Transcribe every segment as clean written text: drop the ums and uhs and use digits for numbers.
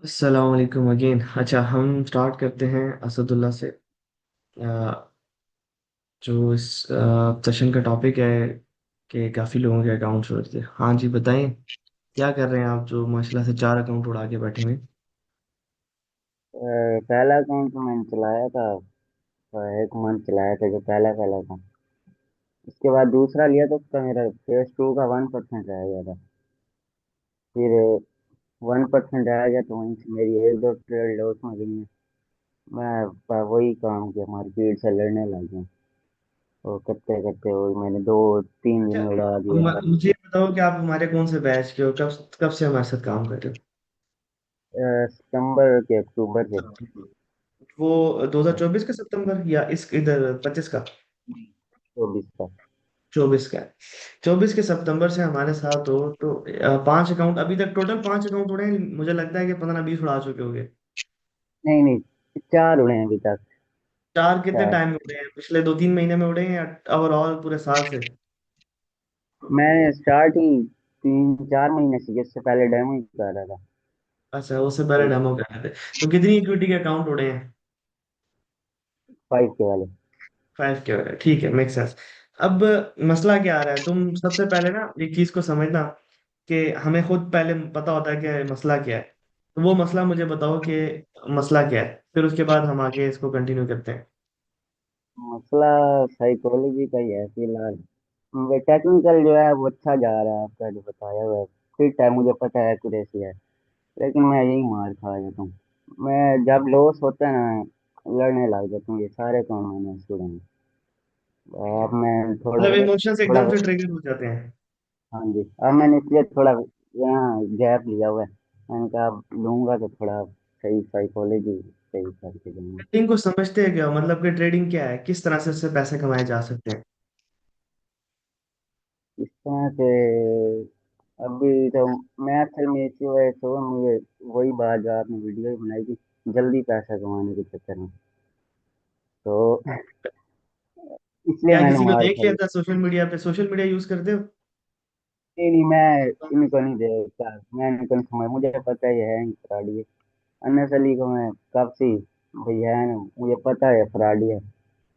अस्सलाम वालेकुम अगेन। अच्छा, हम स्टार्ट करते हैं असदुल्ला से। अ, जो इस सेशन का टॉपिक है कि काफ़ी लोगों के अकाउंट्स हुए थे। हाँ जी, बताएं क्या कर रहे हैं आप जो माशाल्लाह से 4 अकाउंट उड़ा के बैठे हुए हैं। पहला अकाउंट तो मैंने चलाया था। 1 मंथ चलाया था जो पहला पहला था। उसके बाद दूसरा लिया तो उसका मेरा फेस 2 का 1% रह गया था। फिर 1% रह गया तो वहीं से मेरी एक दो ट्रेड लॉस में गई हैं। मैं वही काम किया, मार्केट से लड़ने लग गया। तो करते करते वही मैंने 2-3 दिन अच्छा, में उड़ा दिया। मुझे ये बताओ कि आप हमारे कौन से बैच के हो, कब कब से हमारे साथ काम कर रहे सितंबर के अक्टूबर से। हो। वो 2024 का सितंबर या इस इधर 25 का। 24 का। 24 का है। 24 के सितंबर से हमारे साथ हो तो 5 अकाउंट अभी तक, टोटल 5 अकाउंट उड़े हैं। मुझे लगता है कि 15-20 उड़ा चुके होंगे। नहीं नहीं, 4 उड़े हैं अभी तक। चार कितने चार। टाइम में उड़े हैं? पिछले 2-3 महीने में उड़े हैं या ओवरऑल पूरे साल से? मैंने स्टार्ट ही 3-4 महीने से, जिससे पहले डेमो ही कर रहा था। अच्छा, उससे पहले तो डेमो कर रहे थे। तो कितनी इक्विटी के अकाउंट उड़े हैं? 5 के वाले। 5 के उड़े, ठीक है, मेक सेंस। अब मसला क्या आ रहा है, तुम सबसे पहले ना एक चीज को समझना कि हमें खुद पहले पता होता है कि मसला क्या है। तो वो मसला मुझे बताओ कि मसला क्या है, फिर उसके बाद हम आगे इसको कंटिन्यू करते हैं। मसला साइकोलॉजी का ही है फिलहाल। वे टेक्निकल जो है वो अच्छा जा रहा है, आपका जो बताया हुआ है फिट है, मुझे पता है एक्यूरेसी है। लेकिन मैं यही मार खा जाता हूँ। मैं जब लॉस होता है ना, लड़ने लग जाता हूँ। ये सारे काम मैंने छोड़े हैं। ठीक है, अब मैं थोड़ा मतलब इमोशंस थोड़ा एकदम से ट्रिगर हो जाते हैं। हाँ जी, अब मैंने इसलिए थोड़ा यहाँ गैप लिया हुआ है। मैंने कहा अब लूंगा तो थोड़ा सही साइकोलॉजी सही करके जाऊंगा। ट्रेडिंग को समझते हैं क्या, मतलब कि ट्रेडिंग क्या है, किस तरह से इससे पैसे कमाए जा सकते हैं? इस तरह से अभी तो मैं असल में इसी वजह से मुझे वही बात जो आपने वीडियो बनाई थी, जल्दी पैसा कमाने के चक्कर में, तो इसलिए क्या मैंने किसी को मार देख लिया खाई। था सोशल मीडिया पे? सोशल मीडिया यूज करते हो? नहीं नहीं, मैं इनको नहीं देखता। मैं इनको नहीं समझ, मुझे पता ही है फ्रॉडी है। अनस अली को मैं कब से भैया है ना, मुझे पता है फ्रॉडी है।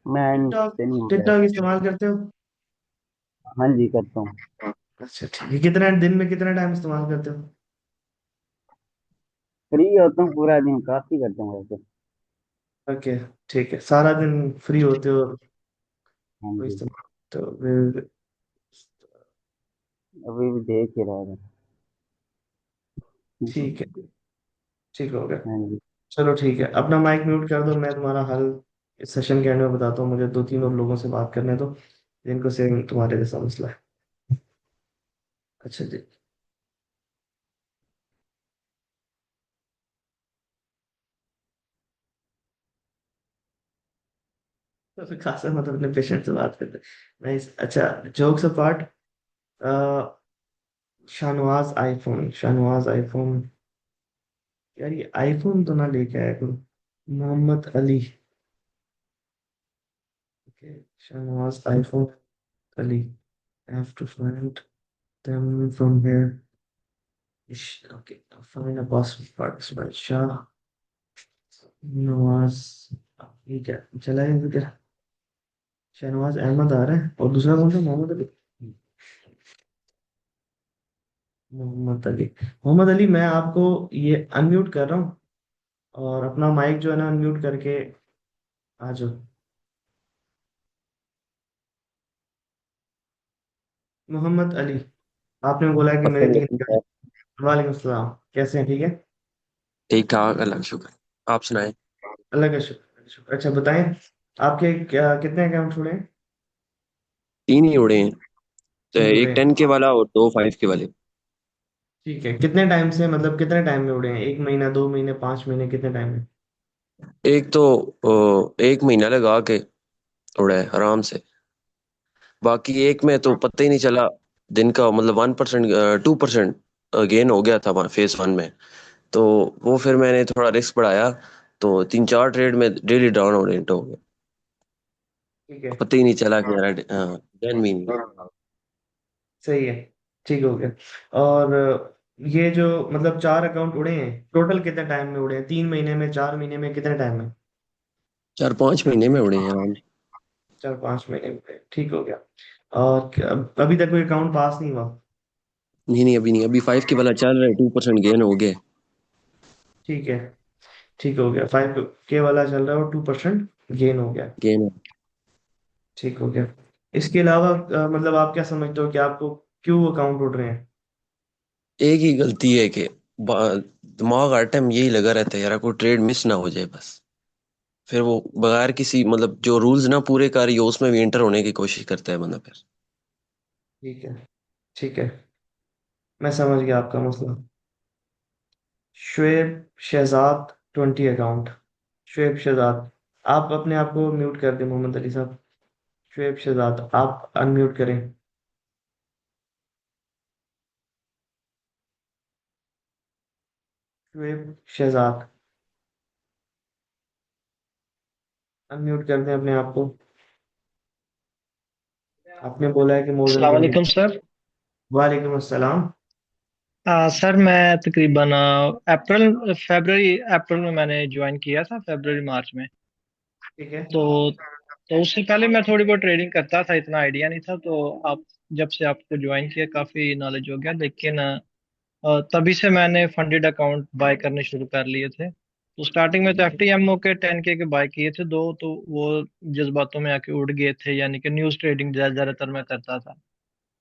मैं टिकटॉक, इनसे नहीं मुझे। टिकटॉक इस्तेमाल करते हो? हाँ जी, करता हूँ। अच्छा ठीक है, कितना दिन में कितना टाइम इस्तेमाल करते हो? फ्री होता हूँ पूरा दिन, काफी करता हूँ वैसे। ओके, ठीक है, सारा दिन फ्री होते हो हाँ तो जी, इस्तेमाल करते हो फिर? अभी भी देख ही रहा था। ठीक है, ठीक हो गया। हाँ जी। चलो ठीक है, अपना माइक म्यूट कर दो, मैं तुम्हारा हल इस सेशन के एंड में बताता हूँ। मुझे 2-3 और लोगों से बात करने दो जिनको सेम तुम्हारे जैसा मसला है। अच्छा जी। तो फिर खासा मतलब अपने पेशेंट से बात करते हैं। नाइस। अच्छा, jokes apart, Shahnawaz iPhone, Shahnawaz iPhone, यार ये आईफोन तो ना लेके आया करो। Mohammad Ali, okay, Shahnawaz iPhone Ali, have to find them from here. Okay, find a possible participant. Shah Nawaz, ठीक है, चला है क्या? शाहनवाज अहमद आ रहा है, और दूसरा कौन सा, मोहम्मद अली? मोहम्मद अली। मोहम्मद अली, मैं आपको ये अनम्यूट कर रहा हूँ, और अपना माइक जो है ना अनम्यूट करके आ जाओ। मोहम्मद अली, आपने बोला है कि मेरे तीन। अस्सलाम। वालेकुम सलाम, कैसे हैं? ठीक है, ठीक ठाक, अल्लाह का शुक्र। आप सुनाएं। अल्लाह का शुक्र, अल्लाह का शुक्र। अच्छा बताएं, आपके कितने अकाउंट छोड़े हैं? 3 ही उड़े हैं, तो 3 उड़े एक हैं। 10 के वाला और 2 5 के वाले। ठीक है, कितने टाइम से, मतलब कितने टाइम में उड़े हैं? 1 महीना, 2 महीने, 5 महीने, कितने टाइम में? एक तो 1 महीना लगा के उड़ा है आराम से। बाकी एक में तो पता ही नहीं चला दिन का, मतलब 1% 2% गेन हो गया था फेज 1 में। तो वो फिर मैंने थोड़ा रिस्क बढ़ाया, तो 3 4 ट्रेड में डेली डाउन ओरिएंट हो गया। ठीक है, पता ही नहीं चला कि यार 10 महीने। सही है, ठीक हो गया। और ये जो मतलब 4 अकाउंट उड़े हैं, टोटल कितने टाइम में उड़े हैं? 3 महीने में, 4 महीने में, कितने टाइम में? 4-5 महीने में उड़े हैं आराम से। 4-5 महीने में उड़े। ठीक हो गया। और अभी तक कोई अकाउंट पास नहीं हुआ? नहीं नहीं, अभी नहीं, अभी 5 के वाला चल रहा है, 2% गेन हो गए। ठीक है। ठीक हो गया, 5 के वाला चल रहा है और 2% गेन हो गया। गेन। ठीक हो गया। इसके अलावा मतलब आप क्या समझते हो कि आपको क्यों अकाउंट उड़ रहे हैं? एक ही गलती है कि दिमाग हर टाइम यही लगा रहता है यार, कोई ट्रेड मिस ना हो जाए बस। फिर वो बगैर किसी मतलब जो रूल्स ना पूरे कर रही हो उसमें भी एंटर होने की कोशिश करता है बंदा फिर। ठीक है। ठीक है, मैं समझ गया आपका मसला। शुएब शहजाद 20 अकाउंट। शुएब शहजाद, आप अपने आप को म्यूट कर दें मोहम्मद अली साहब। शुएब शहजाद, आप अनम्यूट करें। शुएब शहजाद, अनम्यूट कर दें अपने आप को। आपने बोला है कि मोर देन अस्सलाम 20। वालेकुम सर। वालेकुम अस्सलाम। सर मैं तकरीबन अप्रैल में मैंने ज्वाइन किया था, फरवरी मार्च में। ठीक है। तो तो उससे पहले मैं थोड़ी बहुत ट्रेडिंग करता था, इतना आइडिया नहीं था। तो आप जब से आपको ज्वाइन किया काफ़ी नॉलेज हो गया। लेकिन तभी से मैंने फंडेड अकाउंट बाय करने शुरू कर लिए थे। तो स्टार्टिंग में तो एफटीएमओ के 10K के बाय किए थे दो, तो वो जज्बातों में आके उड़ गए थे, यानी कि न्यूज़ ट्रेडिंग ज़्यादातर मैं करता था।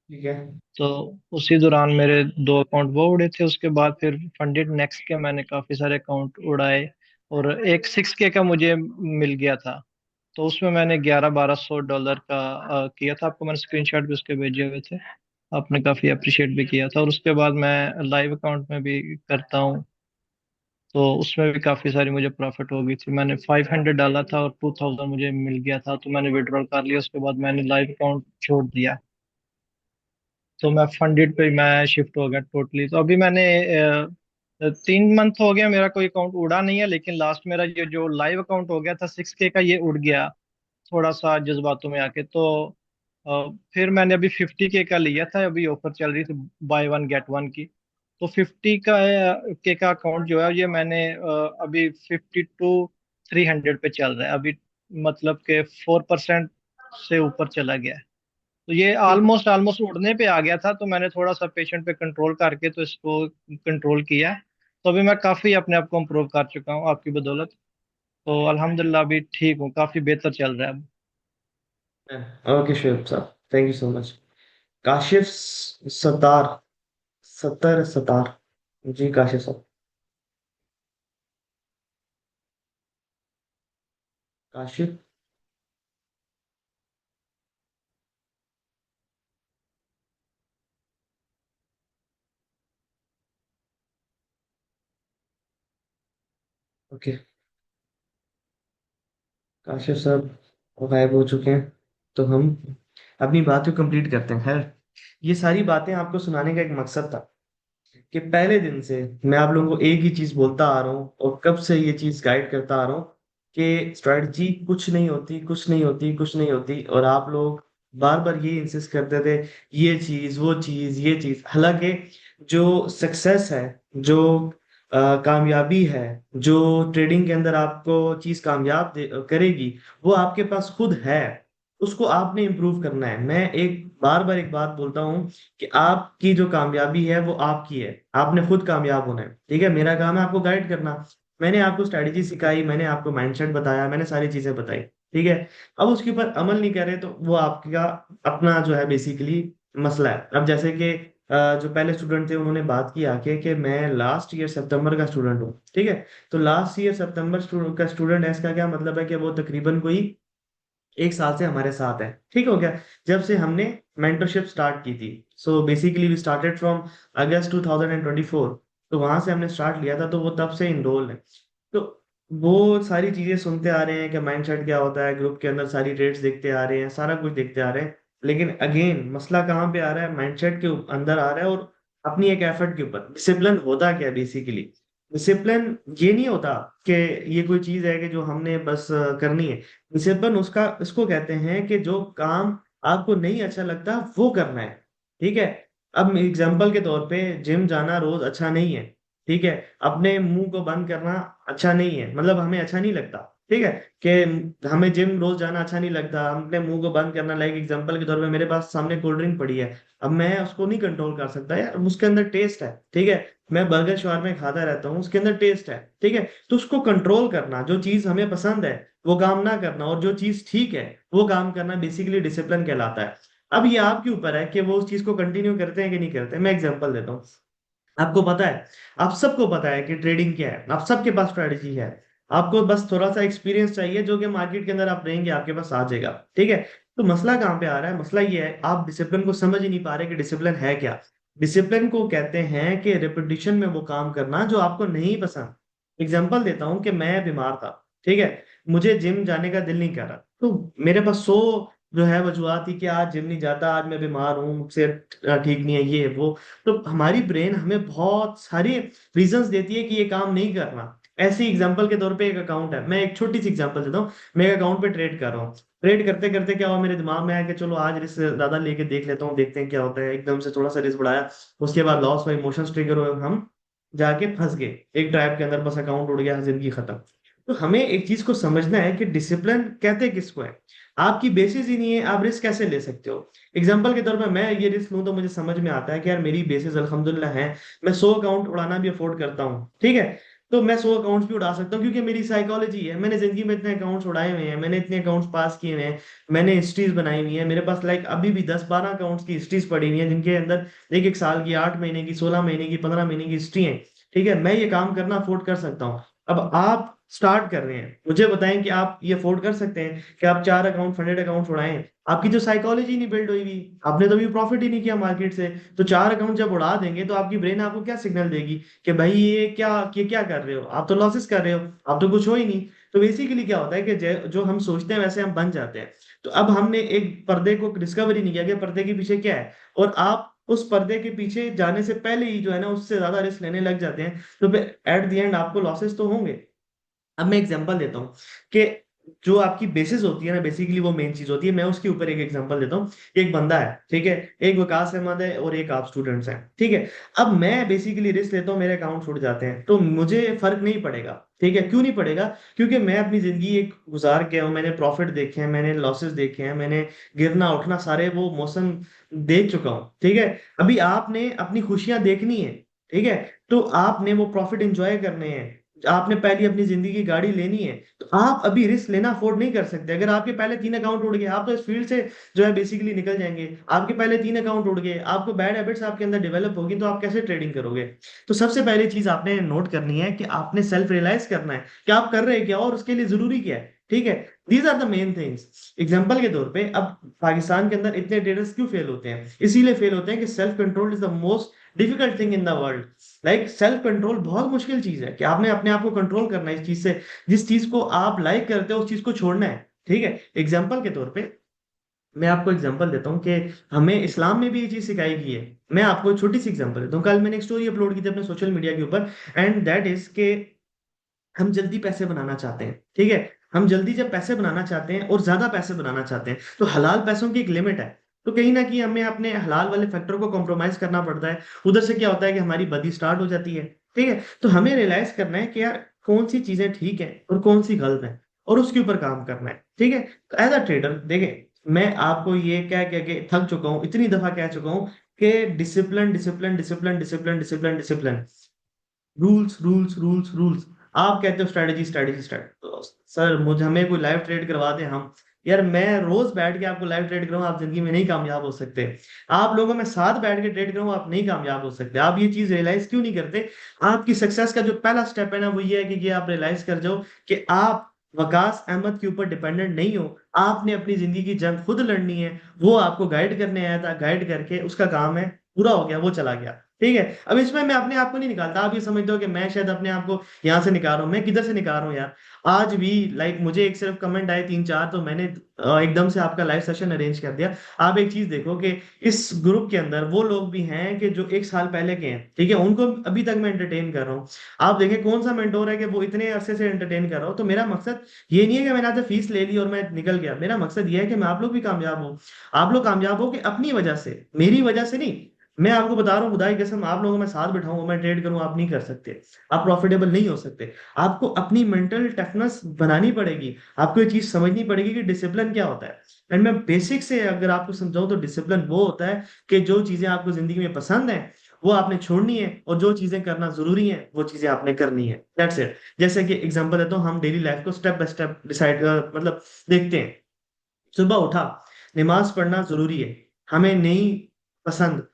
ठीक है। तो उसी दौरान मेरे दो अकाउंट वो उड़े थे। उसके बाद फिर फंडेड नेक्स्ट के मैंने काफी सारे अकाउंट उड़ाए, और एक 6K का मुझे मिल गया था। तो उसमें मैंने 1100-1200 का किया था। आपको मैंने स्क्रीनशॉट भी उसके भेजे हुए थे, आपने काफी अप्रिशिएट भी किया था। और उसके बाद मैं लाइव अकाउंट में भी करता हूँ, तो उसमें भी काफी सारी मुझे प्रॉफिट हो गई थी। मैंने 500 डाला था और 2000 मुझे मिल गया था, तो मैंने विड्रॉल कर लिया। उसके बाद मैंने लाइव अकाउंट छोड़ दिया, तो मैं फंडेड पे मैं शिफ्ट हो गया टोटली। तो अभी मैंने 3 मंथ हो गया, मेरा कोई अकाउंट उड़ा नहीं है। लेकिन लास्ट मेरा ये जो लाइव अकाउंट हो गया था 6K का, ये उड़ गया थोड़ा सा जज्बातों में आके। तो फिर मैंने अभी 50K का लिया था, अभी ऑफर चल रही थी बाय वन गेट वन की। तो 50 का अकाउंट जो है ये मैंने अभी 52,300 पे चल रहा है अभी। मतलब के 4% से ऊपर चला गया है। तो ये ठीक। ऑलमोस्ट ऑलमोस्ट उड़ने पे आ गया था, तो मैंने थोड़ा सा पेशेंट पे कंट्रोल करके तो इसको कंट्रोल किया है। तो अभी मैं काफी अपने आप को इम्प्रूव कर चुका हूँ आपकी बदौलत। तो अल्हम्दुलिल्लाह अभी ठीक हूँ, काफी बेहतर चल रहा है अब। ओके शुएब साहब, thank you so much. Kashif Sattar, Sattar Sattar. जी काशिफ साहब। काशिफ। ओके, काशिफ साहब गायब हो चुके हैं। तो हम अपनी बात को कंप्लीट करते हैं। खैर, ये सारी बातें आपको सुनाने का एक मकसद था कि पहले दिन से मैं आप लोगों को एक ही चीज बोलता आ रहा हूँ और कब से ये चीज गाइड करता आ रहा हूँ कि स्ट्रेटजी कुछ नहीं होती, कुछ नहीं होती, कुछ नहीं होती। और आप लोग बार बार ये इंसिस्ट करते थे, ये चीज, वो चीज, ये चीज। हालांकि जो सक्सेस है, जो कामयाबी है, जो ट्रेडिंग के अंदर आपको चीज कामयाब करेगी, वो आपके पास खुद है। उसको आपने इम्प्रूव करना है। मैं एक बार बार एक बात बोलता हूँ कि आपकी जो कामयाबी है वो आपकी है। आपने खुद कामयाब होना है। ठीक है, मेरा काम है आपको गाइड करना। मैंने आपको स्ट्रैटेजी सिखाई, मैंने आपको माइंडसेट बताया, मैंने सारी चीजें बताई। ठीक है। अब उसके ऊपर अमल नहीं कर रहे तो वो आपका अपना जो है बेसिकली मसला है। अब जैसे कि जो पहले स्टूडेंट थे उन्होंने बात की आके कि मैं लास्ट ईयर सितंबर का स्टूडेंट हूँ। ठीक है। तो लास्ट ईयर सितंबर का स्टूडेंट है, इसका क्या मतलब है कि वो तकरीबन कोई 1 साल से हमारे साथ है। ठीक हो गया। जब से हमने मेंटरशिप स्टार्ट की थी, so basically we started from August 2024। तो वहां से हमने स्टार्ट लिया था, तो वो तब से इनरोल है। तो वो सारी चीजें सुनते आ रहे हैं कि माइंडसेट क्या होता है, ग्रुप के अंदर सारी रेट्स देखते आ रहे हैं, सारा कुछ देखते आ रहे हैं। लेकिन अगेन मसला कहाँ पे आ रहा है? माइंडसेट के अंदर आ रहा है और अपनी एक एफर्ट के ऊपर। डिसिप्लिन होता क्या है बेसिकली? डिसिप्लिन ये नहीं होता कि ये कोई चीज है कि जो हमने बस करनी है। डिसिप्लिन उसका इसको कहते हैं कि जो काम आपको नहीं अच्छा लगता वो करना है। ठीक है। अब एग्जाम्पल के तौर पे जिम जाना रोज अच्छा नहीं है, ठीक है। अपने मुंह को बंद करना अच्छा नहीं है, मतलब हमें अच्छा नहीं लगता, ठीक है, कि हमें जिम रोज जाना अच्छा नहीं लगता, हम अपने मुंह को बंद करना। लाइक एग्जाम्पल के तौर पे मेरे पास सामने कोल्ड ड्रिंक पड़ी है, अब मैं उसको नहीं कंट्रोल कर सकता यार, उसके अंदर टेस्ट है, ठीक है। मैं बर्गर शवारमा खाता रहता हूँ, उसके अंदर टेस्ट है, ठीक है। तो उसको कंट्रोल करना, जो चीज हमें पसंद है वो काम ना करना, और जो चीज ठीक है वो काम करना, बेसिकली डिसिप्लिन कहलाता है। अब ये आपके ऊपर है कि वो उस चीज को कंटिन्यू करते हैं कि नहीं करते। मैं एग्जांपल देता हूँ। आपको पता है, आप सबको पता है कि ट्रेडिंग क्या है, आप सबके पास स्ट्रेटेजी है। आपको बस थोड़ा सा एक्सपीरियंस चाहिए, जो कि मार्केट के अंदर आप रहेंगे आपके पास आ जाएगा, ठीक है। तो मसला कहाँ पे आ रहा है? मसला ये है, आप डिसिप्लिन को समझ ही नहीं पा रहे कि डिसिप्लिन है क्या। डिसिप्लिन को कहते हैं कि रिपीटिशन में वो काम करना जो आपको नहीं पसंद। एग्जाम्पल देता हूँ कि मैं बीमार था, ठीक है, मुझे जिम जाने का दिल नहीं कर रहा, तो मेरे पास 100 जो है वजूहत थी कि आज जिम नहीं जाता, आज मैं बीमार हूँ, मुझसे ठीक नहीं है ये वो। तो हमारी ब्रेन हमें बहुत सारी रीजंस देती है कि ये काम नहीं करना। ऐसे एग्जांपल के तौर पे एक अकाउंट है, मैं एक छोटी सी एग्जांपल देता हूँ। मैं एक अकाउंट पे ट्रेड कर रहा हूँ, ट्रेड करते करते क्या हुआ, मेरे दिमाग में आया कि चलो आज रिस्क ज्यादा लेके देख लेता हूँ, देखते हैं क्या होता है। एकदम से थोड़ा सा रिस्क बढ़ाया, उसके बाद लॉस हुआ, इमोशंस ट्रिगर हुए, हम जाके फंस गए एक ट्रैप के अंदर, बस अकाउंट उड़ गया, जिंदगी खत्म। तो हमें एक चीज को समझना है कि डिसिप्लिन कहते किसको है। आपकी बेसिस ही नहीं है, आप रिस्क कैसे ले सकते हो? एग्जाम्पल के तौर पर मैं ये रिस्क लूं तो मुझे समझ में आता है कि यार मेरी बेसिस अल्हम्दुलिल्लाह है, मैं 100 अकाउंट उड़ाना भी अफोर्ड करता हूँ, ठीक है। तो मैं 100 अकाउंट्स भी उड़ा सकता हूँ, क्योंकि मेरी साइकोलॉजी है, मैंने जिंदगी में इतने अकाउंट्स उड़ाए हुए हैं, मैंने इतने अकाउंट्स पास किए हुए हैं, मैंने हिस्ट्रीज बनाई हुई है मेरे पास। लाइक अभी भी 10-12 अकाउंट्स की हिस्ट्रीज पड़ी हुई है, जिनके अंदर एक एक साल की, 8 महीने की, 16 महीने की, 15 महीने की हिस्ट्री है, ठीक है। मैं ये काम करना अफोर्ड कर सकता हूँ। अब आप स्टार्ट कर रहे हैं, मुझे बताएं कि आप ये अफोर्ड कर सकते हैं कि आप 4 अकाउंट, फंडेड अकाउंट उड़ाएं? आपकी जो साइकोलॉजी नहीं बिल्ड हुई हुई, आपने तो भी प्रॉफिट ही नहीं किया मार्केट से। तो 4 अकाउंट जब उड़ा देंगे तो आपकी ब्रेन आपको क्या सिग्नल देगी कि भाई ये क्या कर रहे हो, आप तो लॉसेस कर रहे हो, आप तो कुछ हो ही नहीं। तो बेसिकली क्या होता है कि जो हम सोचते हैं वैसे हम बन जाते हैं। तो अब हमने एक पर्दे को डिस्कवर ही नहीं किया कि पर्दे के पीछे क्या है, और आप उस पर्दे के पीछे जाने से पहले ही जो है ना उससे ज्यादा रिस्क लेने लग जाते हैं। तो फिर एट द एंड आपको लॉसेस तो होंगे। अब मैं एग्जांपल देता हूँ कि जो आपकी बेसिस होती है ना, बेसिकली वो मेन चीज होती है। मैं उसके ऊपर एक एग्जांपल देता हूँ। एक बंदा है, ठीक है, एक वकास अहमद है और एक आप स्टूडेंट्स हैं, ठीक है। अब मैं बेसिकली रिस्क लेता हूँ, मेरे अकाउंट छूट जाते हैं, तो मुझे फर्क नहीं पड़ेगा, ठीक है। क्यों नहीं पड़ेगा? क्योंकि मैं अपनी जिंदगी एक गुजार के हूँ, मैंने प्रॉफिट देखे हैं, मैंने लॉसेस देखे हैं, मैंने गिरना उठना सारे वो मौसम देख चुका हूँ, ठीक है। अभी आपने अपनी खुशियां देखनी है, ठीक है, तो आपने वो प्रॉफिट एंजॉय करने हैं, आपने पहली अपनी जिंदगी की गाड़ी लेनी है। तो आप अभी रिस्क लेना अफोर्ड नहीं कर सकते। अगर आपके पहले 3 अकाउंट उड़ गए, आप तो इस फील्ड से जो है बेसिकली निकल जाएंगे। आपके पहले 3 अकाउंट उड़ गए, आपको बैड हैबिट्स आपके अंदर डेवलप होगी, तो आप कैसे ट्रेडिंग करोगे? तो सबसे पहली चीज आपने नोट करनी है कि आपने सेल्फ रियलाइज करना है कि आप कर रहे हैं क्या और उसके लिए जरूरी क्या है, ठीक है। These are the main things. Example के तौर पे, अब पाकिस्तान के अंदर इतने ट्रेडर्स क्यों फेल होते हैं? इसीलिए फेल होते हैं कि self control is the most difficult thing in the world. Like self control बहुत मुश्किल चीज है कि आपने अपने आप को कंट्रोल करना है इस चीज से। जिस चीज को आप लाइक करते हो उस चीज को छोड़ना है, ठीक है। एग्जाम्पल के तौर पे मैं आपको एग्जांपल देता हूँ कि हमें इस्लाम में भी ये चीज सिखाई गई है। मैं आपको एक छोटी सी एग्जांपल देता हूँ। कल मैंने एक स्टोरी अपलोड की थी अपने सोशल मीडिया के ऊपर, एंड दैट इज के हम जल्दी पैसे बनाना चाहते हैं, ठीक है। हम जल्दी जब पैसे बनाना चाहते हैं और ज्यादा पैसे बनाना चाहते हैं, तो हलाल पैसों की एक लिमिट है। तो कहीं ना कहीं हमें अपने हलाल वाले फैक्टर को कॉम्प्रोमाइज करना पड़ता है। उधर से क्या होता है कि हमारी बदी स्टार्ट हो जाती है, ठीक है। तो हमें रियलाइज करना है कि यार कौन सी चीजें ठीक है और कौन सी गलत है, और उसके ऊपर काम करना है, ठीक है। तो एज अ ट्रेडर देखें, मैं आपको ये कह के थक चुका हूँ, इतनी दफा कह चुका हूँ कि discipline discipline discipline discipline discipline discipline, rules rules rules rules. आप कहते हो स्ट्रेटेजी स्ट्रेटेजी स्ट्रेटेजी, सर मुझे हमें कोई लाइव ट्रेड करवा दें हम। यार मैं रोज बैठ के आपको लाइव ट्रेड करूँ, आप जिंदगी में नहीं कामयाब हो सकते। आप लोगों में साथ बैठ के ट्रेड करूँ, आप नहीं कामयाब हो सकते। आप ये चीज रियलाइज क्यों नहीं करते? आपकी सक्सेस का जो पहला स्टेप है ना, वो ये है कि ये आप रियलाइज कर जाओ कि आप वकास अहमद के ऊपर डिपेंडेंट नहीं हो। आपने अपनी जिंदगी की जंग खुद लड़नी है। वो आपको गाइड करने आया था, गाइड करके उसका काम है, पूरा हो गया, वो चला गया, ठीक है। अब इसमें मैं अपने आप को नहीं निकालता। आप ये समझते हो कि मैं शायद अपने आप को यहाँ से निकाल रहा हूँ, मैं किधर से निकाल रहा हूँ यार? आज भी लाइक मुझे एक सिर्फ कमेंट आए 3-4, तो मैंने एकदम से आपका लाइव सेशन अरेंज कर दिया। आप एक चीज देखो कि इस ग्रुप के अंदर वो लोग भी हैं कि जो एक साल पहले के हैं, ठीक है, उनको अभी तक मैं एंटरटेन कर रहा हूँ। आप देखें कौन सा मेंटोर है कि वो इतने अरसे से एंटरटेन कर रहा हूँ। तो मेरा मकसद ये नहीं है कि मैंने आज फीस ले ली और मैं निकल गया। मेरा मकसद ये है कि मैं आप लोग भी कामयाब हो, आप लोग कामयाब हो कि अपनी वजह से, मेरी वजह से नहीं। मैं आपको बता रहा हूँ खुदा की कसम, आप लोगों को मैं साथ बिठाऊंगा, मैं ट्रेड करूँ, आप नहीं कर सकते, आप प्रॉफिटेबल नहीं हो सकते। आपको अपनी मेंटल टफनेस बनानी पड़ेगी, आपको ये चीज समझनी पड़ेगी कि डिसिप्लिन क्या होता है। एंड मैं बेसिक से अगर आपको समझाऊं तो डिसिप्लिन वो होता है कि जो चीजें आपको जिंदगी में पसंद है वो आपने छोड़नी है, और जो चीजें करना जरूरी है वो चीजें आपने करनी है, दैट्स इट। जैसे कि एग्जांपल देता हूँ, हम डेली लाइफ को स्टेप बाय स्टेप डिसाइड मतलब देखते हैं। सुबह उठा, नमाज पढ़ना जरूरी है, हमें नहीं पसंद,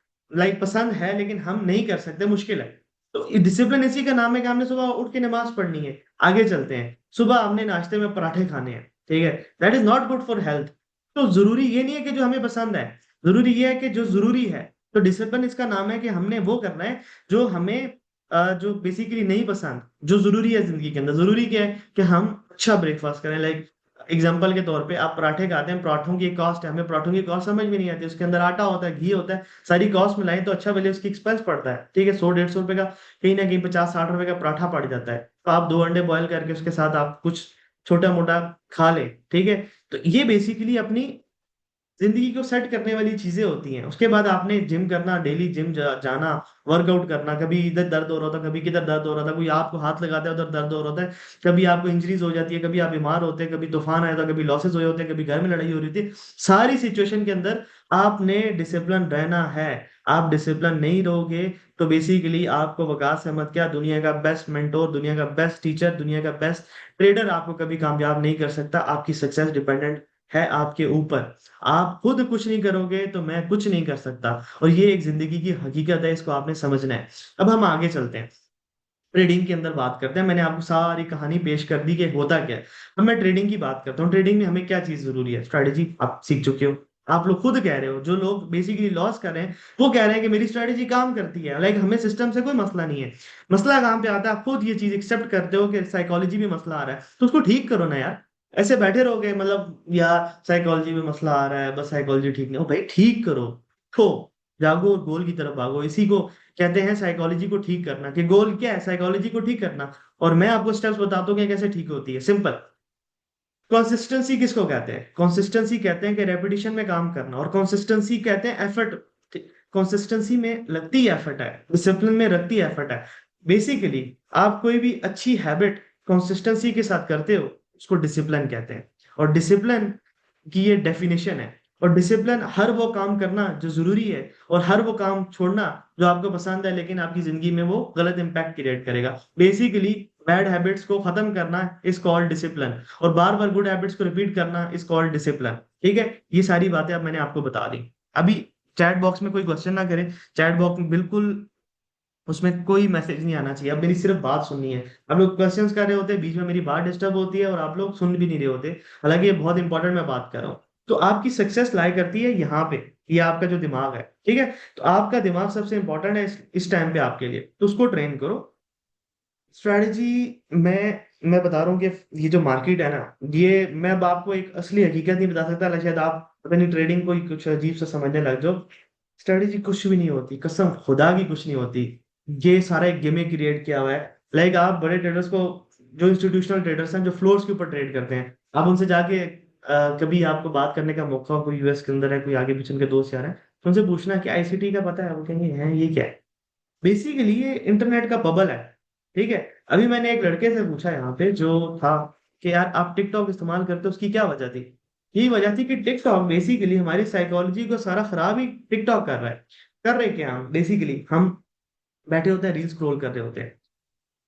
पसंद है लेकिन हम नहीं कर सकते, मुश्किल है। तो डिसिप्लिन इसी का नाम है कि हमने सुबह उठ के नमाज पढ़नी है। आगे चलते हैं, सुबह हमने नाश्ते में पराठे खाने हैं, ठीक है, that is not good for health. तो जरूरी ये नहीं है कि जो हमें पसंद है, जरूरी ये है कि जो जरूरी है। तो डिसिप्लिन इसका नाम है कि हमने वो करना है जो हमें जो बेसिकली नहीं पसंद, जो जरूरी है जिंदगी के अंदर। जरूरी क्या है कि हम अच्छा ब्रेकफास्ट करें। एग्जाम्पल के तौर पे आप पराठे खाते हैं, पराठों की एक कॉस्ट है, हमें पराठों की कॉस्ट समझ में नहीं आती, उसके अंदर आटा होता है, घी होता है, सारी कॉस्ट मिलाएं तो अच्छा भले उसकी एक्सपेंस पड़ता है, ठीक है, 100 150 रुपए का, कहीं ना कहीं 50 60 रुपए का पराठा पड़ जाता है। तो आप 2 अंडे बॉयल करके उसके साथ आप कुछ छोटा मोटा खा ले, ठीक है। तो ये बेसिकली अपनी जिंदगी को सेट करने वाली चीजें होती हैं। उसके बाद आपने जिम करना, डेली जिम जाना, वर्कआउट करना, कभी इधर दर्द हो रहा था, कभी किधर दर्द हो रहा था, कोई आपको हाथ लगाता है उधर दर्द हो रहा था, कभी आपको इंजरीज हो जाती है, कभी आप बीमार होते हैं, कभी तूफान आया था, कभी लॉसेस हुए होते हैं, कभी घर में लड़ाई हो रही थी। सारी सिचुएशन के अंदर आपने डिसिप्लिन रहना है। आप डिसिप्लिन नहीं रहोगे तो बेसिकली आपको वकास अहमद क्या, दुनिया का बेस्ट मेंटोर, दुनिया का बेस्ट टीचर, दुनिया का बेस्ट ट्रेडर आपको कभी कामयाब नहीं कर सकता। आपकी सक्सेस डिपेंडेंट है आपके ऊपर। आप खुद कुछ नहीं करोगे तो मैं कुछ नहीं कर सकता, और ये एक जिंदगी की हकीकत है, इसको आपने समझना है। अब हम आगे चलते हैं, ट्रेडिंग के अंदर बात करते हैं। मैंने आपको सारी कहानी पेश कर दी कि होता क्या है। अब मैं ट्रेडिंग की बात करता हूँ। ट्रेडिंग में हमें क्या चीज जरूरी है? स्ट्रैटेजी। आप सीख चुके हो, आप लोग खुद कह रहे हो, जो लोग बेसिकली लॉस कर रहे हैं वो कह रहे हैं कि मेरी स्ट्रैटेजी काम करती है। हमें सिस्टम से कोई मसला नहीं है। मसला कहाँ पे आता है? आप खुद ये चीज एक्सेप्ट करते हो कि साइकोलॉजी में मसला आ रहा है, तो उसको ठीक करो ना यार। ऐसे बैठे रहोगे मतलब, यार साइकोलॉजी में मसला आ रहा है, बस साइकोलॉजी ठीक नहीं हो भाई, ठीक करो। ठो जागो और गोल की तरफ भागो। इसी को कहते हैं साइकोलॉजी को ठीक करना। कि गोल क्या है? साइकोलॉजी को ठीक करना। और मैं आपको स्टेप्स बताता हूँ कि कैसे ठीक होती है, सिंपल। कंसिस्टेंसी किसको कहते हैं? कंसिस्टेंसी कहते हैं कि रेपिटेशन में काम करना, और कंसिस्टेंसी कहते हैं एफर्ट। कंसिस्टेंसी में लगती एफर्ट है, डिसिप्लिन में लगती एफर्ट है। बेसिकली आप कोई भी अच्छी हैबिट कंसिस्टेंसी के साथ करते हो, उसको डिसिप्लिन कहते हैं। और डिसिप्लिन की ये डेफिनेशन है। और डिसिप्लिन हर वो काम करना जो जरूरी है, और हर वो काम छोड़ना जो आपको पसंद है लेकिन आपकी जिंदगी में वो गलत इंपैक्ट क्रिएट करेगा। बेसिकली बैड हैबिट्स को खत्म करना इज कॉल्ड डिसिप्लिन, और बार बार गुड हैबिट्स को रिपीट करना इज कॉल्ड डिसिप्लिन। ठीक है, ये सारी बातें अब मैंने आपको बता दी। अभी चैट बॉक्स में कोई क्वेश्चन ना करें, चैट बॉक्स में बिल्कुल उसमें कोई मैसेज नहीं आना चाहिए। अब मेरी सिर्फ बात सुननी है। आप लोग क्वेश्चंस कर रहे होते हैं, बीच में मेरी बात डिस्टर्ब होती है और आप लोग सुन भी नहीं रहे होते, हालांकि ये बहुत इंपॉर्टेंट मैं बात कर रहा हूँ। तो आपकी सक्सेस लाई करती है यहाँ पे, ये आपका जो दिमाग है, ठीक है। तो आपका दिमाग सबसे इंपॉर्टेंट है इस टाइम पे आपके लिए, तो उसको ट्रेन करो। स्ट्रैटेजी मैं बता रहा हूँ कि ये जो मार्केट है ना, ये मैं अब आपको एक असली हकीकत नहीं बता सकता, शायद आप पता नहीं ट्रेडिंग को ही कुछ अजीब से समझने लग जाओ। स्ट्रेटेजी कुछ भी नहीं होती, कसम खुदा की कुछ नहीं होती। ये सारा एक गेम क्रिएट किया हुआ है। आप बड़े ट्रेडर्स को, जो इंस्टीट्यूशनल ट्रेडर्स हैं जो फ्लोर्स के ऊपर ट्रेड करते हैं, आप उनसे जाके कभी आपको बात करने का मौका हो, कोई यूएस के अंदर है, कोई आगे पीछे उनके दोस्त यार हैं, तो उनसे पूछना कि आईसीटी का पता है? वो कहेंगे हैं, ये क्या है? बेसिकली ये इंटरनेट का बबल है, ठीक है। अभी मैंने एक लड़के से पूछा यहाँ पे जो था कि यार आप टिकटॉक इस्तेमाल करते हो, उसकी क्या वजह थी? यही वजह थी कि टिकटॉक बेसिकली हमारी साइकोलॉजी को सारा खराब ही टिकटॉक कर रहा है। कर रहे क्या हम? बेसिकली हम बैठे होते हैं, रील स्क्रॉल कर रहे होते हैं।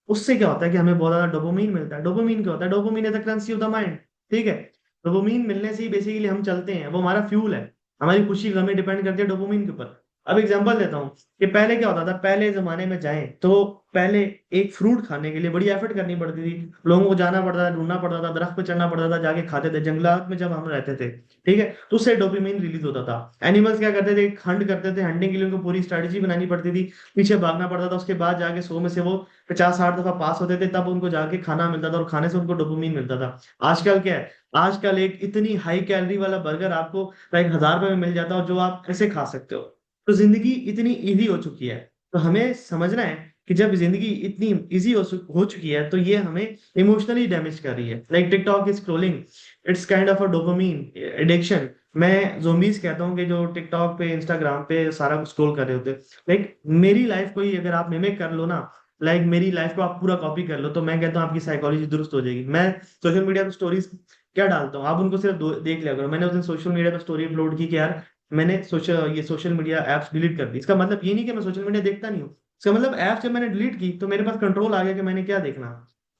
उससे क्या होता है कि हमें बहुत ज्यादा डोपामिन मिलता है। डोपामिन क्या होता है? Dopamine is the currency of the mind, ठीक है। डोपामिन मिलने से ही बेसिकली हम चलते हैं, वो हमारा फ्यूल है। हमारी खुशी गमी डिपेंड करती है डोपामिन के ऊपर। अब एग्जांपल देता हूँ कि पहले क्या होता था, पहले जमाने में जाएं तो पहले एक फ्रूट खाने के लिए बड़ी एफर्ट करनी पड़ती थी, लोगों को जाना पड़ता था, ढूंढना पड़ता था, दरख्त पे चढ़ना पड़ता था, जाके खाते थे जंगलात में जब हम रहते थे, ठीक है। तो उससे डोपामिन रिलीज होता था। एनिमल्स क्या करते थे? हंट करते थे, हंटिंग के लिए उनको पूरी स्ट्रेटेजी बनानी पड़ती थी, पीछे भागना पड़ता था, उसके बाद जाके 100 में से वो 50 60 दफा पास होते थे, तब उनको जाके खाना मिलता था, और खाने से उनको डोपामिन मिलता था। आजकल क्या है? आजकल एक इतनी हाई कैलोरी वाला बर्गर आपको 1000 रुपए में मिल जाता है, और जो आप ऐसे खा सकते हो। तो जिंदगी इतनी इजी हो चुकी है। तो हमें समझना है कि जब जिंदगी इतनी इजी हो चुकी है तो ये हमें इमोशनली डैमेज कर रही है। Like TikTok is scrolling, it's kind of a dopamine addiction. मैं जोम्बीज कहता हूँ कि जो टिकटॉक पे इंस्टाग्राम पे सारा कुछ स्क्रॉल कर रहे होते हैं। लाइक मेरी लाइफ को ही अगर आप मिमिक कर लो ना, लाइक मेरी लाइफ को आप पूरा कॉपी कर लो, तो मैं कहता हूँ आपकी साइकोलॉजी दुरुस्त हो जाएगी। मैं सोशल मीडिया पे स्टोरीज क्या डालता हूँ, आप उनको सिर्फ देख लिया करो। मैंने उस दिन सोशल मीडिया पे स्टोरी अपलोड की कि यार मैंने सोशल मीडिया ऐप्स डिलीट कर दी। इसका मतलब ये नहीं कि मैं सोशल मीडिया देखता नहीं हूँ, इसका मतलब ऐप जब मैंने डिलीट की तो मेरे पास कंट्रोल आ गया कि मैंने क्या देखना।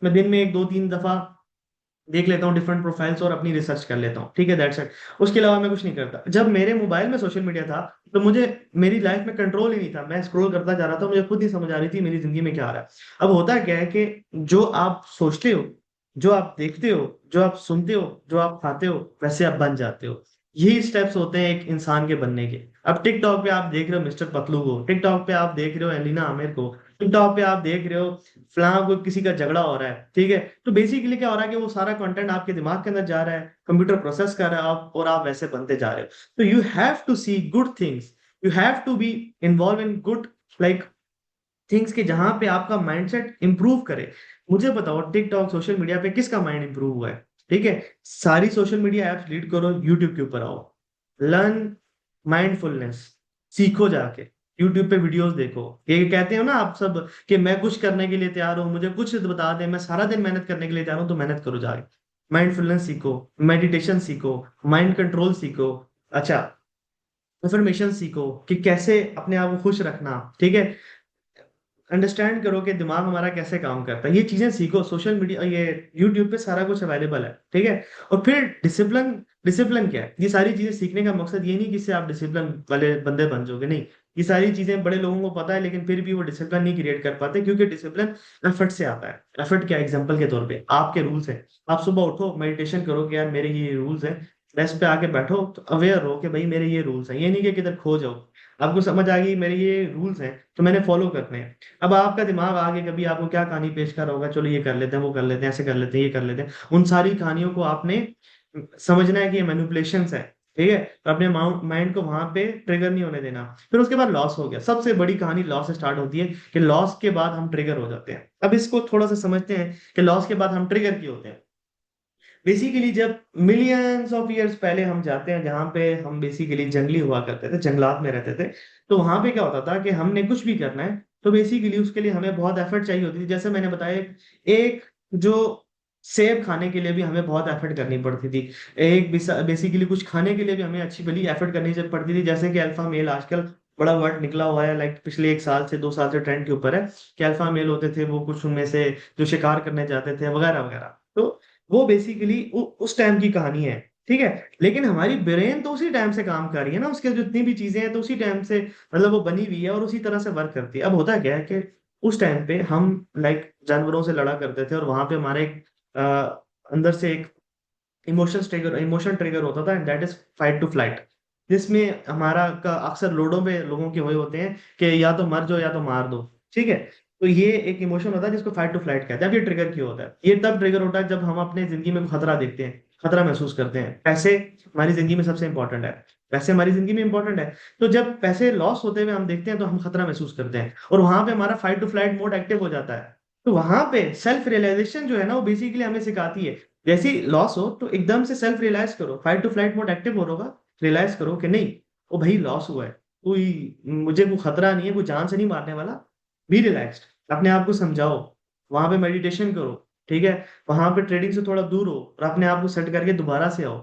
मैं दिन में एक दो तीन दफा देख लेता हूँ डिफरेंट प्रोफाइल्स और अपनी रिसर्च कर लेता हूँ, ठीक है, दैट्स इट। उसके अलावा मैं कुछ नहीं करता। जब मेरे मोबाइल में सोशल मीडिया था तो मुझे मेरी लाइफ में कंट्रोल ही नहीं था, मैं स्क्रॉल करता जा रहा था, मुझे खुद नहीं समझ आ रही थी मेरी जिंदगी में क्या आ रहा है। अब होता क्या है कि जो आप सोचते हो, जो आप देखते हो, जो आप सुनते हो, जो आप खाते हो, वैसे आप बन जाते हो। यही स्टेप्स होते हैं एक इंसान के बनने के। अब टिकटॉक पे आप देख रहे हो मिस्टर पतलू को, टिकटॉक पे आप देख रहे हो एलिना आमिर को, टिकटॉक पे आप देख रहे हो फलां कोई किसी का झगड़ा हो रहा है, ठीक है। तो बेसिकली क्या हो रहा है कि वो सारा कंटेंट आपके दिमाग के अंदर जा रहा है, कंप्यूटर प्रोसेस कर रहा है आप, और आप वैसे बनते जा रहे हो। तो you have to see good things, you have to be involve in good like things के जहां पे आपका माइंडसेट इंप्रूव करे। मुझे बताओ टिकटॉक सोशल मीडिया पे किसका माइंड इंप्रूव हुआ है? ठीक है, सारी सोशल मीडिया एप्स डिलीट करो, यूट्यूब के ऊपर आओ, लर्न माइंडफुलनेस, सीखो जाके, यूट्यूब पे वीडियोस देखो। ये कहते हो ना आप सब कि मैं कुछ करने के लिए तैयार हूं, मुझे कुछ बता दें, मैं सारा दिन मेहनत करने के लिए तैयार हूं, तो मेहनत करो जाके। माइंडफुलनेस सीखो, मेडिटेशन सीखो, माइंड कंट्रोल सीखो, अच्छा, इन्फॉर्मेशन सीखो कि कैसे अपने आप को खुश रखना, ठीक है। अंडरस्टैंड करो कि दिमाग हमारा कैसे काम करता है, ये चीजें सीखो। सोशल मीडिया ये यूट्यूब पे सारा कुछ अवेलेबल है, ठीक है। और फिर डिसिप्लिन, डिसिप्लिन क्या है? ये सारी चीजें सीखने का मकसद ये नहीं कि इससे आप डिसिप्लिन वाले बंदे बन जाओगे, नहीं। ये सारी चीजें बड़े लोगों को पता है लेकिन फिर भी वो डिसिप्लिन नहीं क्रिएट कर पाते, क्योंकि डिसिप्लिन एफर्ट से आता है। एफर्ट क्या? एग्जांपल के तौर पे आपके रूल्स हैं, आप सुबह उठो, मेडिटेशन करो कि यार मेरे ये रूल्स हैं, डेस्क पे आके बैठो तो अवेयर रहो कि भाई मेरे ये रूल्स हैं। ये नहीं कि किधर खो जाओ, आपको समझ आ गई मेरे ये रूल्स हैं तो मैंने फॉलो करने हैं। अब आपका दिमाग आगे कभी आपको क्या कहानी पेश कर रहा होगा, चलो ये कर लेते हैं, वो कर लेते हैं, ऐसे कर लेते हैं, ये कर लेते हैं, उन सारी कहानियों को आपने समझना है कि ये मैनिपुलेशंस है, ठीक है। तो अपने माइंड को वहां पे ट्रिगर नहीं होने देना। फिर उसके बाद लॉस हो गया, सबसे बड़ी कहानी लॉस से स्टार्ट होती है कि लॉस के बाद हम ट्रिगर हो जाते हैं। अब इसको थोड़ा सा समझते हैं कि लॉस के बाद हम ट्रिगर क्यों होते हैं। बेसिकली जब मिलियंस ऑफ ईयर्स पहले हम जाते हैं जहां पे हम बेसिकली जंगली हुआ करते थे, जंगलात में रहते थे, तो वहां पे क्या होता था कि हमने कुछ भी करना है तो बेसिकली उसके लिए हमें बहुत एफर्ट चाहिए होती थी। जैसे मैंने बताया, एक जो सेब खाने के लिए भी हमें बहुत एफर्ट करनी पड़ती थी, एक बेसिकली कुछ खाने के लिए भी हमें अच्छी भली एफर्ट करनी पड़ती थी। जैसे कि अल्फा मेल आजकल बड़ा वर्ड निकला हुआ है, लाइक पिछले एक साल से 2 साल से ट्रेंड के ऊपर है कि अल्फा मेल होते थे वो कुछ उनमें से जो शिकार करने जाते थे वगैरह वगैरह। तो वो बेसिकली उस टाइम की कहानी है, ठीक है। लेकिन हमारी ब्रेन तो उसी टाइम से काम कर रही है ना, उसके जितनी भी चीजें हैं तो उसी टाइम से मतलब वो बनी हुई है और उसी तरह से वर्क करती है। अब होता क्या है कि उस टाइम पे हम लाइक जानवरों से लड़ा करते थे और वहां पे हमारे एक अंदर से एक इमोशन ट्रिगर होता था, and that is fight to flight, जिसमें हमारा का अक्सर लोडों में लोगों के वही होते हैं कि या तो मर जाओ या तो मार दो, ठीक है। तो ये एक इमोशन होता है जिसको फाइट टू फ्लाइट कहते हैं। अब ये ट्रिगर क्यों होता है? ये तब ट्रिगर होता है जब हम अपने जिंदगी में खतरा देखते हैं, खतरा महसूस करते हैं। पैसे हमारी जिंदगी में सबसे इंपॉर्टेंट है, पैसे हमारी जिंदगी में इंपॉर्टेंट है। तो जब पैसे लॉस होते हुए हम देखते हैं तो हम खतरा महसूस करते हैं और वहां पे हमारा fight to flight mode active हो जाता है। तो वहां पे सेल्फ रियलाइजेशन जो है ना वो बेसिकली हमें सिखाती है, जैसे ही लॉस हो तो एकदम से सेल्फ रियलाइज करो, fight to flight mode active हो होगा, रियलाइज करो कि नहीं, ओ भाई लॉस हुआ है, कोई मुझे कोई खतरा नहीं है, कोई जान से नहीं मारने वाला, बी रिलैक्स्ड, अपने आप को समझाओ, वहां पे मेडिटेशन करो, ठीक है, वहां पे ट्रेडिंग से थोड़ा दूर हो और अपने आप को सेट करके दोबारा से आओ।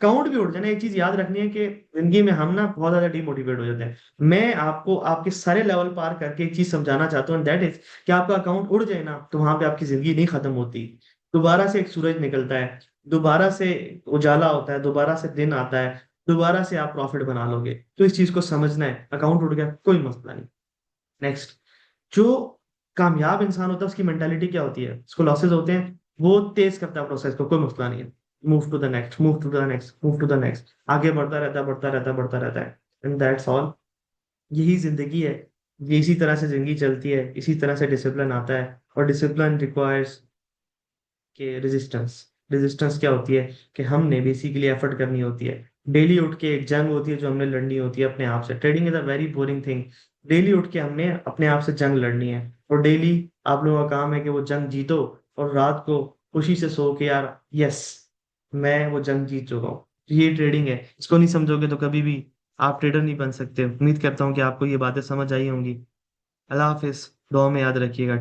काउंट भी उठ जाना। एक चीज याद रखनी है कि जिंदगी में हम ना बहुत ज्यादा डिमोटिवेट हो जाते हैं। मैं आपको आपके सारे लेवल पार करके एक चीज समझाना चाहता हूँ, दैट इज कि आपका अकाउंट उड़ जाए ना तो वहां पे आपकी जिंदगी नहीं खत्म होती, दोबारा से एक सूरज निकलता है, दोबारा से उजाला होता है, दोबारा से दिन आता है, दोबारा से आप प्रॉफिट बना लोगे। तो इस चीज को समझना है, अकाउंट उड़ गया कोई मसला नहीं। नेक्स्ट, जो कामयाब इंसान होता है उसकी मेंटालिटी क्या होती है? उसको लॉसेस होते हैं, वो तेज करता है प्रोसेस को, कोई मसला नहीं है, move to the next, move to the next, move to the next, आगे बढ़ता रहता है, बढ़ता रहता है, बढ़ता रहता है, एंड दैट्स ऑल। यही जिंदगी है, ये इसी तरह से जिंदगी चलती है, इसी तरह से डिसिप्लिन आता है। और डिसिप्लिन रिक्वायर्स कि रेजिस्टेंस। रेजिस्टेंस क्या होती है कि हमने बेसिकली एफर्ट करनी होती है, डेली उठ के एक जंग होती है जो हमने लड़नी होती है अपने आप से। Trading is a very boring thing, daily उठ के हमने अपने आप से जंग लड़नी है, और डेली आप लोगों का काम है कि वो जंग जीतो, और रात को खुशी से सो के यार यस, मैं वो जंग जीत चुका हूँ। ये ट्रेडिंग है, इसको नहीं समझोगे तो कभी भी आप ट्रेडर नहीं बन सकते। उम्मीद करता हूँ कि आपको ये बातें समझ आई होंगी। अल्लाह हाफिज, दुआ में याद रखिएगा।